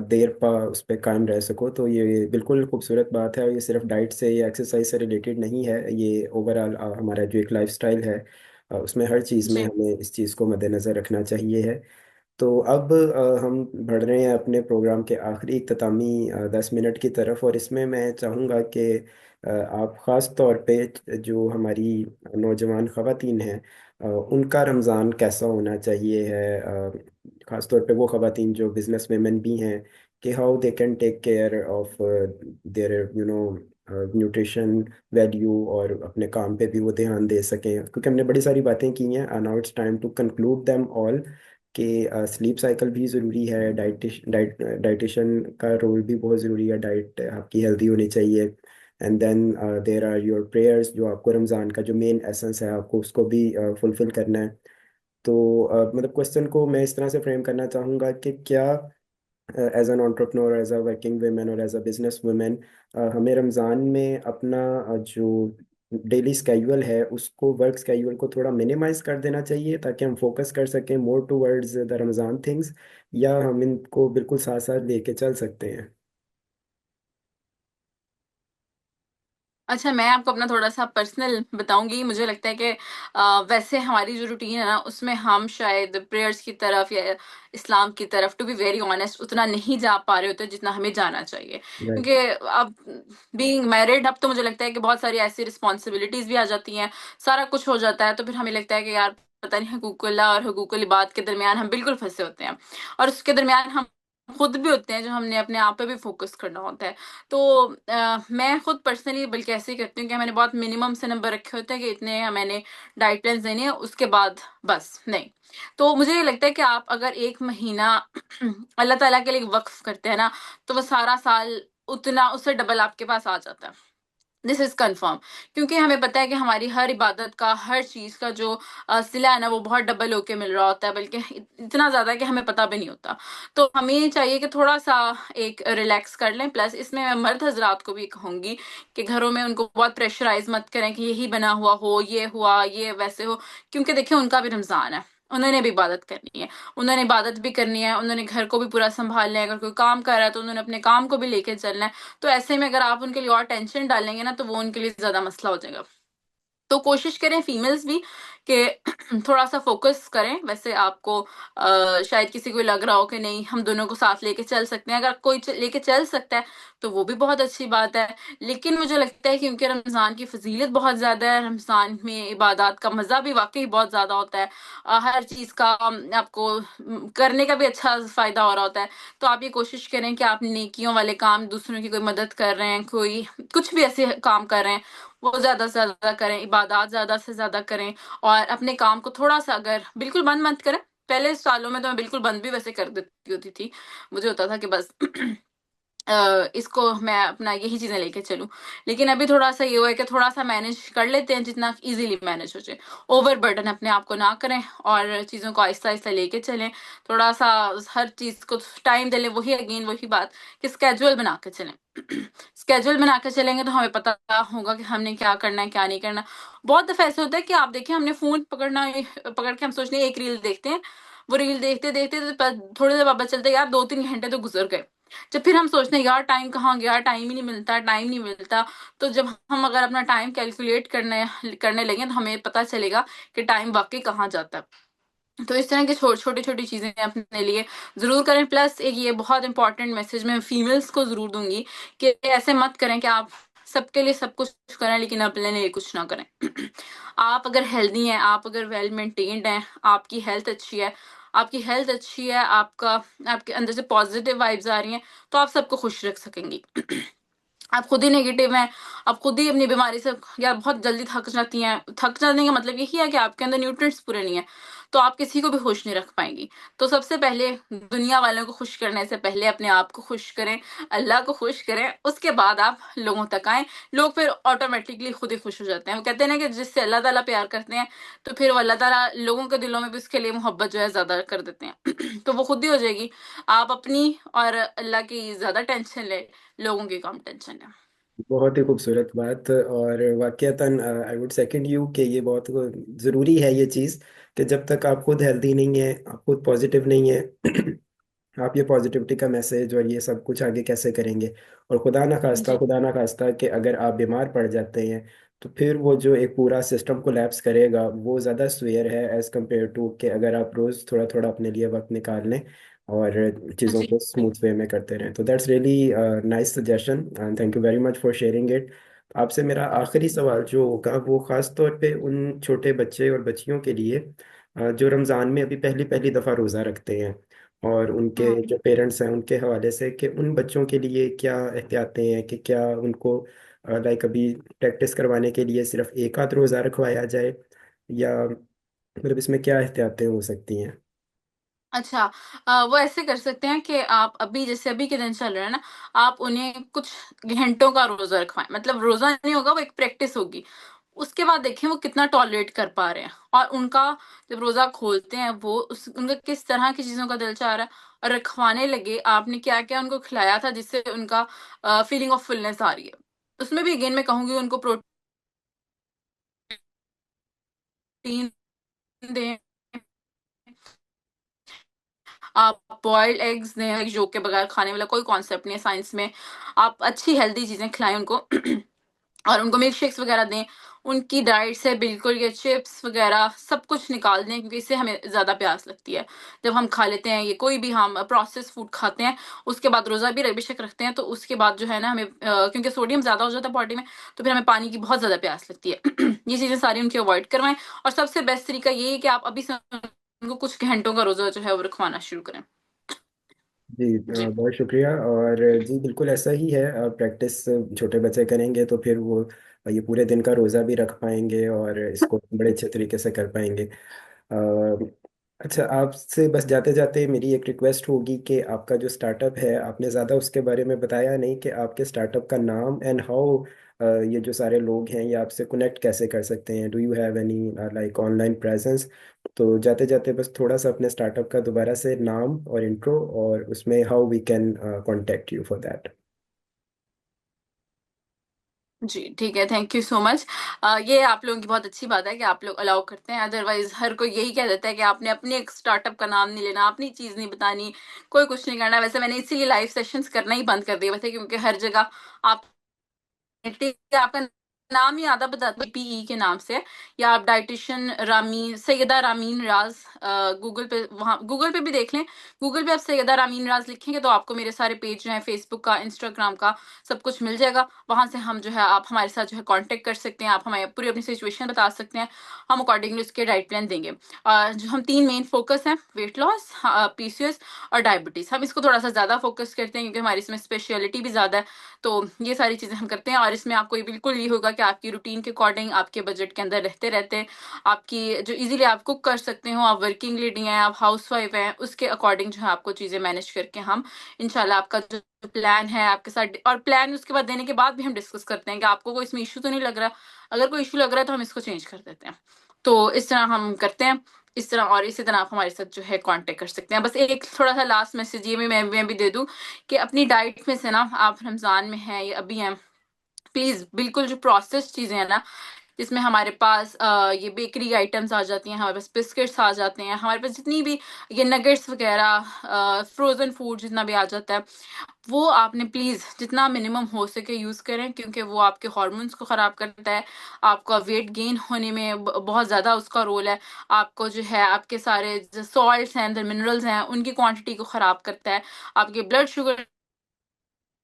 D: देर पा उस पर कायम रह सको। तो ये बिल्कुल खूबसूरत बात है, और ये सिर्फ डाइट से या एक्सरसाइज से रिलेटेड नहीं है, ये ओवरऑल हमारा जो एक लाइफस्टाइल है उसमें हर चीज़ में
E: जी।
D: हमें इस चीज़ को मद्देनज़र रखना चाहिए है। तो अब हम बढ़ रहे हैं अपने प्रोग्राम के आखिरी इख्तितामी 10 मिनट की तरफ, और इसमें मैं चाहूँगा कि आप ख़ास तौर पे जो हमारी नौजवान ख़वातीन हैं, उनका रमज़ान कैसा होना चाहिए है, ख़ास तौर पे वो ख़वातीन जो बिज़नेस वेमेन भी हैं, कि how they can take care of their nutrition value, और अपने काम पे भी वो ध्यान दे सकें, क्योंकि हमने बड़ी सारी बातें की हैं। Now it's time to conclude them all, कि स्लीप साइकिल भी ज़रूरी है, डाइटिशियन का रोल भी बहुत ज़रूरी है, डाइट आपकी हेल्दी होनी चाहिए। And then there are your prayers, जो आपको रमज़ान का जो मेन एसेंस है आपको उसको भी फुलफिल करना है। तो मतलब क्वेश्चन को मैं इस तरह से फ्रेम करना चाहूँगा कि क्या as an entrepreneur, as a working women और एज अ बिजनेस वुमेन, हमें रमज़ान में अपना जो डेली स्केड्यूल है उसको, वर्क स्केड्यूल को थोड़ा मिनिमाइज कर देना चाहिए ताकि हम फोकस कर सकें more towards the Ramzan things, या हम इनको बिल्कुल साथ साथ लेके चल सकते हैं।
E: अच्छा, मैं आपको अपना थोड़ा-सा पर्सनल बताऊँगी। मुझे लगता है कि वैसे हमारी जो रूटीन है ना, उसमें हम शायद प्रेयर्स की तरफ या इस्लाम की तरफ, टू बी वेरी ऑनेस्ट, उतना नहीं जा पा रहे होते जितना हमें जाना चाहिए।
D: राइट।
E: क्योंकि अब बीइंग मैरिड, अब तो मुझे लगता है कि बहुत सारी ऐसी रिस्पॉन्सिबिलिटीज़ भी आ जाती हैं, सारा कुछ हो जाता है, तो फिर हमें लगता है कि यार पता नहीं हुकूकुल्लाह और हुकूकुल इबाद के दरमियान हम बिल्कुल फँसे होते हैं। और उसके दरमियान हम खुद भी होते हैं, जो हमने अपने आप पे भी फ़ोकस करना होता है। तो मैं खुद पर्सनली बल्कि ऐसे ही करती हूँ कि मैंने बहुत मिनिमम से नंबर रखे होते हैं कि इतने मैंने डाइट प्लान्स देने हैं, उसके बाद बस नहीं। तो मुझे ये लगता है कि आप अगर 1 महीना अल्लाह ताला के लिए वक़्फ़ करते हैं ना, तो वो सारा साल उतना उससे डबल आपके पास आ जाता है। दिस इज़ कन्फर्म, क्योंकि हमें पता है कि हमारी हर इबादत का, हर चीज़ का जो सिला है ना, वो बहुत डबल होके मिल रहा होता है, बल्कि इतना ज़्यादा कि हमें पता भी नहीं होता। तो हमें चाहिए कि थोड़ा-सा एक रिलैक्स कर लें। प्लस इसमें मैं मर्द हज़रात को भी कहूँगी कि घरों में उनको बहुत प्रेशराइज़ मत करें कि यही बना हुआ हो, ये हुआ, ये वैसे हो, क्योंकि देखिए उनका भी रमज़ान है, उन्होंने भी इबादत करनी है। उन्होंने इबादत भी करनी है, उन्होंने घर को भी पूरा सँभालना है, अगर कोई काम कर रहा है तो उन्होंने अपने काम को भी लेके चलना है। तो ऐसे में अगर आप उनके लिए और टेंशन डालेंगे ना, तो वो उनके लिए ज़्यादा मसला हो जाएगा। तो कोशिश करें फीमेल्स भी कि थोड़ा-सा फ़ोकस करें। वैसे आपको शायद किसी को लग रहा हो कि नहीं, हम दोनों को साथ लेके चल सकते हैं। अगर कोई लेके चल सकता है तो वो भी बहुत अच्छी बात है। लेकिन मुझे लगता है क्योंकि रमज़ान की फ़ज़ीलत बहुत ज़्यादा है, रमज़ान में इबादत का मज़ा भी वाक़ई बहुत ज़्यादा होता है। हर चीज़ का आपको करने का भी अच्छा फ़ायदा हो रहा होता है। तो आप ये कोशिश करें कि आप नेकियों वाले काम, दूसरों की कोई मदद कर रहे हैं, कोई कुछ भी ऐसे काम कर रहे हैं, वो ज़्यादा से ज़्यादा करें, इबादत ज़्यादा से ज़्यादा करें, और अपने काम को थोड़ा-सा, अगर बिल्कुल बंद मत करें। पहले सालों में तो मैं बिल्कुल बंद भी वैसे कर देती होती थी। मुझे होता था कि बस इसको मैं अपना यही चीज़ें लेके चलूँ। लेकिन अभी थोड़ा-सा ये हुआ है कि थोड़ा-सा मैनेज कर लेते हैं जितना ईज़िली मैनेज हो जाए। ओवरबर्डन अपने आप को ना करें और चीज़ों को आहिस्ता-आहिस्ता लेके चलें। थोड़ा-सा हर चीज़ को टाइम दे लें, वही अगेन वही बात कि स्केड्यूल बना के चलें। स्केड्यूल बना के चलेंगे तो हमें पता होगा कि हमने क्या करना है, क्या नहीं करना। बहुत दफ़ा ऐसा होता है कि आप देखें, हमने फ़ोन पकड़ के हम सोचते हैं एक रील देखते हैं, वो रील देखते-देखते तो थोड़ी देर बाद पता चलता है यार 2-3 घंटे तो गुज़र गए। जब फिर हम सोचते हैं यार टाइम कहाँ गया, टाइम ही नहीं मिलता, टाइम नहीं मिलता। तो जब हम अगर अपना टाइम कैलकुलेट करने करने लगें तो हमें पता चलेगा कि टाइम वाक़ई कहाँ जाता है। तो इस तरह की छोटी-छोटी चीज़ें अपने लिए ज़रूर करें। प्लस एक ये बहुत इम्पोर्टेंट मैसेज मैं फीमेल्स को ज़रूर दूँगी कि ऐसे मत करें कि आप सबके लिए सब कुछ करें लेकिन अपने लिए कुछ ना करें। आप अगर हेल्दी हैं, आप अगर वेल मेंटेन्ड हैं, आपकी हेल्थ अच्छी है, आपके अंदर से पॉज़िटिव वाइब्स आ रही हैं, तो आप सबको खुश रख सकेंगी। आप खुद ही नेगेटिव हैं, आप खुद ही अपनी बीमारी से या बहुत जल्दी थक जाती हैं। थक जाने का मतलब यही है कि आपके अंदर न्यूट्रिएंट्स पूरे नहीं हैं, तो आप किसी को भी खुश नहीं रख पाएँगी। तो सबसे पहले दुनिया वालों को खुश करने से पहले अपने आप को खुश करें, अल्लाह को खुश करें, उसके बाद आप लोगों तक आएँ। लोग फिर ऑटोमैटिकली खुद ही खुश हो जाते हैं। वो कहते हैं ना कि जिससे अल्लाह ताला प्यार करते हैं, तो फिर वो अल्लाह ताला लोगों के दिलों में भी उसके लिए मोहब्बत जो है ज़्यादा कर देते हैं। तो वो खुद ही हो जाएगी। आप अपनी और अल्लाह की ज़्यादा टेंशन लें, लोगों की कम टेंशन लें।
D: बहुत ही खूबसूरत बात, और वाक़यतन आई वुड सेकंड यू कि ये बहुत ज़रूरी है ये चीज़, कि जब तक आप खुद हेल्दी नहीं है, आप खुद पॉजिटिव नहीं है, आप ये पॉजिटिविटी का मैसेज और ये सब कुछ आगे कैसे करेंगे। और खुदा ना
E: जी।
D: खास्ता कि अगर आप बीमार पड़ जाते हैं, तो फिर वो जो एक पूरा सिस्टम कोलैप्स करेगा वो ज़्यादा स्वेयर है एज़ कम्पेयर टू कि अगर आप रोज़ थोड़ा थोड़ा अपने लिए वक्त निकाल लें और चीज़ों
E: जी
D: को स्मूथ वे में करते रहें। तो that's really nice suggestion and thank you very much for sharing it. आपसे मेरा आखिरी सवाल जो होगा वो ख़ास तौर पे उन छोटे बच्चे और बच्चियों के लिए जो रमज़ान में अभी पहली पहली दफ़ा रोज़ा रखते हैं, और उनके
E: हम्म।
D: जो पेरेंट्स हैं उनके हवाले से कि उन बच्चों के लिए क्या एहतियातें हैं, कि क्या उनको लाइक अभी प्रैक्टिस करवाने के लिए सिर्फ एक आध रोज़ा रखवाया जाए, या मतलब इसमें क्या एहतियातें हो सकती हैं?
E: अच्छा, वो ऐसे कर सकते हैं कि आप अभी जैसे अभी के दिन चल रहे हैं ना, आप उन्हें कुछ घंटों का रोज़ा रखवाएँ। मतलब रोज़ा नहीं होगा, वो एक प्रैक्टिस होगी। उसके बाद देखें वो कितना टॉलरेट कर पा रहे हैं, और उनका जब रोज़ा खोलते हैं वो उस उनका किस तरह की चीज़ों का दिल चाह रहा है, और रखवाने लगे आपने क्या-क्या उनको खिलाया था जिससे उनका फीलिंग ऑफ फुलनेस आ रही है। उसमें भी अगेन मैं कहूँगी उनको प्रोटीन दें, आप बॉइल्ड एग्स दें, एग yolk के बगैर खाने वाला कोई कॉन्सेप्ट नहीं है साइंस में। आप अच्छी हेल्दी चीज़ें खिलाएँ उनको और उनको मिल्क शेक्स वगैरह दें। उनकी डाइट से बिल्कुल ये चिप्स वगैरह सब कुछ निकाल दें, क्योंकि इससे हमें ज़्यादा प्यास लगती है। जब हम खा लेते हैं ये कोई भी हम प्रोसेस्ड फूड खाते हैं, उसके बाद रोज़ा भी बेशक रखते हैं, तो उसके बाद जो है ना हमें क्योंकि सोडियम ज़्यादा हो जाता है बॉडी में, तो फिर हमें पानी की बहुत ज़्यादा प्यास लगती है। ये चीज़ें सारी उनकी अवॉइड करवाएँ, और सबसे बेस्ट तरीका ये है कि आप अभी से उनको कुछ घंटों का रोज़ा जो है वो रखवाना शुरू करें।
D: जी
E: जी।
D: बहुत शुक्रिया। और जी बिल्कुल ऐसा ही है, प्रैक्टिस छोटे बच्चे करेंगे तो फिर वो ये पूरे दिन का रोज़ा भी रख पाएंगे और इसको बड़े अच्छे तरीके से कर पाएंगे। अच्छा, आपसे बस जाते जाते मेरी एक रिक्वेस्ट होगी कि आपका जो स्टार्टअप है, आपने ज़्यादा उसके बारे में बताया नहीं कि आपके स्टार्टअप का नाम एंड हाउ ये जो सारे लोग हैं ये आपसे कनेक्ट कैसे कर सकते हैं। Do you have any like online presence? तो जाते जाते बस थोड़ा सा अपने स्टार्टअप का दोबारा से नाम और इंट्रो, और उसमें how we can contact you for that.
E: जी, ठीक है, थैंक यू सो मच। ये आप लोगों की बहुत अच्छी बात है कि आप लोग अलाउ करते हैं, अदरवाइज़ हर कोई यही कह देता है कि आपने अपने एक स्टार्टअप का नाम नहीं लेना, अपनी चीज़ नहीं बतानी, कोई कुछ नहीं करना। वैसे मैंने इसीलिए लाइव सेशंस करना ही बंद कर दिए हुए थे, क्योंकि हर जगह आप आपका नाम ही आधा बताता पीई के नाम से है, या आप डाइटिशियन रामीन सैयदा रामीन राज गूगल पे, वहाँ गूगल पे भी देख लें। गूगल पे आप सैयदा रामीन राज लिखेंगे तो आपको मेरे सारे पेज जो हैं फेसबुक का, इंस्टाग्राम का, सब कुछ मिल जाएगा। वहां से हम जो है आप हमारे साथ जो है कांटेक्ट कर सकते हैं, आप हमें पूरी अपनी सिचुएशन बता सकते हैं, हम अकॉर्डिंगली उसके डाइट प्लान देंगे। जो हम तीन मेन फोकस हैं, वेट लॉस, पीसीओएस और डायबिटीज, हम इसको थोड़ा सा ज्यादा फोकस करते हैं क्योंकि हमारी इसमें स्पेशलिटी भी ज्यादा है। तो ये सारी चीज़ें हम करते हैं, और इसमें आपको ये बिल्कुल ये होगा कि आपकी रूटीन के अकॉर्डिंग, आपके बजट के अंदर रहते रहते, आपकी जो इजीली आप कुक कर सकते हो, आप वर्किंग लेडी हैं, आप हाउसवाइफ हैं, उसके अकॉर्डिंग जो है आपको चीज़ें मैनेज करके हम इंशाल्लाह आपका जो प्लान है आपके साथ, और प्लान उसके बाद देने के बाद भी हम डिस्कस करते हैं कि आपको कोई इसमें इशू तो नहीं लग रहा। अगर कोई इशू लग रहा है तो हम इसको चेंज कर देते हैं। तो इस तरह हम करते हैं। इस तरह, और इसी तरह आप हमारे साथ जो है कांटेक्ट कर सकते हैं। बस एक थोड़ा सा लास्ट मैसेज ये मैं भी दे दूं कि अपनी डाइट में से ना, आप रमज़ान में हैं या अभी हैं, प्लीज़ बिल्कुल जो प्रोसेस्ड चीज़ें हैं ना, जिसमें हमारे पास ये बेकरी आइटम्स आ जाती हैं, हमारे पास बिस्किट्स आ जाते हैं, हमारे पास जितनी भी ये नगेट्स वगैरह, फ्रोज़न फूड जितना भी आ जाता है, वो आपने प्लीज़ जितना मिनिमम हो सके यूज़ करें, क्योंकि वो आपके हार्मोन्स को ख़राब करता है, आपका वेट गेन होने में बहुत ज़्यादा उसका रोल है। आपको जो है आपके सारे जो सॉल्ट्स हैं, अंदर मिनरल्स हैं, उनकी क्वांटिटी को ख़राब करता है, आपके ब्लड शुगर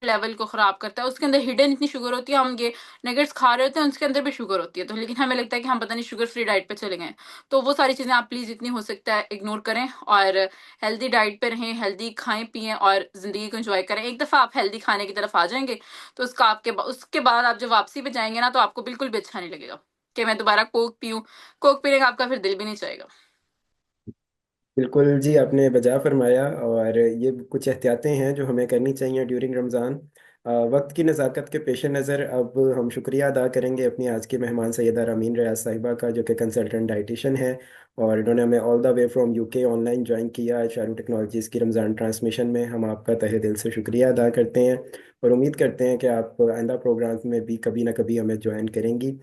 E: लेवल को खराब करता है। उसके अंदर हिडन इतनी शुगर होती है, हम ये नगेट्स खा रहे होते हैं, उसके अंदर भी शुगर होती है, तो लेकिन हमें लगता है कि हम पता नहीं शुगर फ्री डाइट पे चले गए हैं। तो वो सारी चीज़ें आप प्लीज़ जितनी हो सकता है इग्नोर करें, और हेल्दी डाइट पे रहें, हेल्दी खाएँ पिएँ और ज़िंदगी को एन्जॉय करें। एक दफ़ा आप हेल्दी खाने की तरफ आ जाएँगे, तो उसके बाद आप जब वापसी पे जाएँगे ना, तो आपको बिल्कुल भी अच्छा नहीं लगेगा कि मैं दोबारा कोक पीऊँ। कोक पीने का आपका फिर दिल भी नहीं चाहेगा।
D: बिल्कुल जी, आपने बजा फरमाया। और ये कुछ एहतियातें हैं जो हमें करनी चाहिए ड्यूरिंग रमज़ान। वक्त की नज़ाकत के पेश नज़र अब हम शुक्रिया अदा करेंगे अपनी आज की मेहमान सैयदा रामीन रियाज साहिबा का, जो कि कंसल्टेंट डाइटिशियन है, और इन्होंने हमें all the way from UK online join किया शारू टेक्नोलॉजीज़ की रमज़ान ट्रांसमिशन में। हम आपका तहे दिल से शुक्रिया अदा करते हैं और उम्मीद करते हैं कि आप आइंदा प्रोग्राम में भी कभी ना कभी हमें ज्वाइन करेंगी।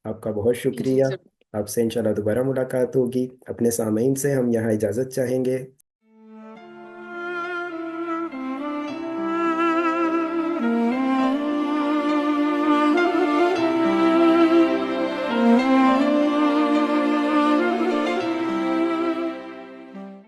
D: आपका बहुत
E: जी,
D: शुक्रिया।
E: ज़रूर।
D: आपसे इंशाल्लाह दोबारा मुलाकात होगी। अपने सामीन से हम यहाँ इजाज़त चाहेंगे।